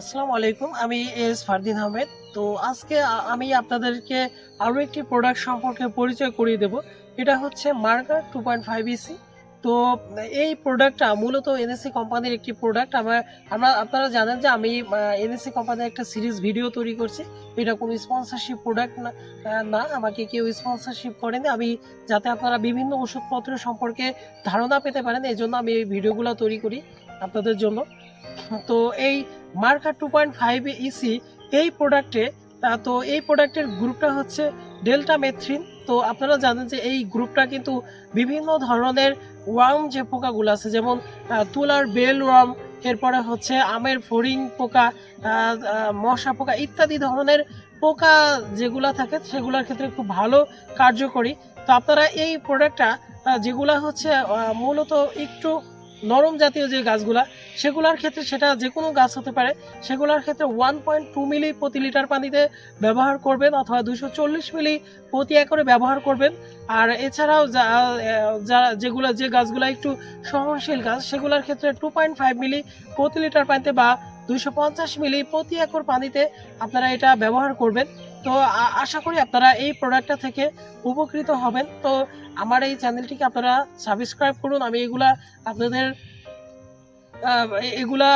আসসালামু আলাইকুম। আমি এস ফারদিন আহমেদ। তো আজকে আমি আপনাদেরকে আরও একটি প্রোডাক্ট সম্পর্কে পরিচয় করিয়ে দেব। এটা হচ্ছে মার্কার 2.5 ইসি। তো এই প্রোডাক্টটা মূলত এনএসসি কোম্পানির একটি প্রোডাক্ট। আপনারা জানেন যে আমি এনএসসি কোম্পানির একটা সিরিজ ভিডিও তৈরি করছি। এটা কোনো স্পন্সরশিপ প্রোডাক্ট না, আমাকে কেউ স্পন্সরশিপ করেনি। আমি যাতে আপনারা বিভিন্ন ওষুধপত্র সম্পর্কে ধারণা পেতে পারেন, এই জন্য আমি এই ভিডিওগুলো তৈরি করি আপনাদের জন্য। তো এই মার্কার 2.5 ইসি এই প্রোডাক্টে এই প্রোডাক্টের গ্রুপটা হচ্ছে ডেল্টা মেথ্রিন। তো আপনারা জানেন যে এই গ্রুপটা কিন্তু বিভিন্ন ধরনের ওয়ার্ম যে পোকাগুলো আছে, যেমন তুলার বেল ওয়ার্ম, এরপরে হচ্ছে আমের ফড়িং পোকা, মশা পোকা ইত্যাদি ধরনের পোকা যেগুলা থাকে সেগুলোর ক্ষেত্রে খুব ভালো কার্যকরী। তো আপনারা এই প্রোডাক্টটা যেগুলা হচ্ছে মূলত একটু নরম জাতীয় যে গাছগুলা, সেগুলোর ক্ষেত্রে, সেটা যে কোনো গাছ হতে পারে, সেগুলোর ক্ষেত্রে 1.2 মিলি প্রতি লিটার পানিতে ব্যবহার করবেন, অথবা 240 মিলি প্রতি একরে ব্যবহার করবেন। আর এছাড়াও যে গাছগুলো একটু সহনশীল গাছ, সেগুলোর ক্ষেত্রে 2.5 মিলি প্রতি লিটার পানিতে বা 250 মিলি প্রতি একর পানিতে আপনারা এটা ব্যবহার করবেন। তো আশা করি আপনারা এই প্রোডাক্টটা থেকে উপকৃত হবেন। তো আমার এই চ্যানেলটিকে আপনারা সাবস্ক্রাইব করুন। আমি এগুলা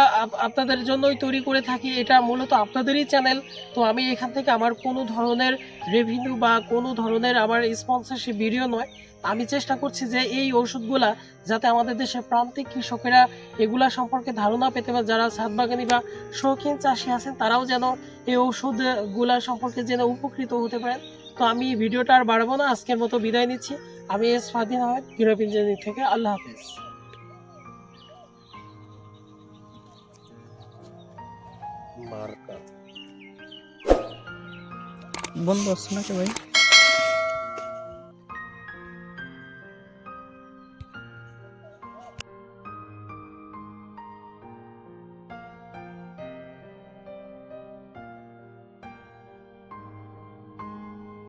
আপনাদের জন্যই তৈরি করে থাকি। এটা মূলত আপনাদেরই চ্যানেল। তো আমি এখান থেকে আমার কোনো ধরনের রেভিনিউ বা কোনো ধরনের আমার স্পন্সরশিপ ভিডিও নয়। আমি চেষ্টা করছি যে এই ওষুধগুলা যাতে আমাদের দেশের প্রান্তিক কৃষকেরা এগুলা সম্পর্কে ধারণা পেতে পারে, যারা ছাদ বাগানি বা শৌখিন চাষি আছেন তারাও যেন এই ওষুধগুলা সম্পর্কে যেন উপকৃত হতে পারেন। তো আমি ভিডিওটা আর বাড়াবো না, আজকের মতো বিদায় নিচ্ছি। আমি S Fardin Ahmed, Europe engineering থেকে। আল্লাহ হাফেজ। মার্কার বন্ধ হচ্ছে নাকি ভাই?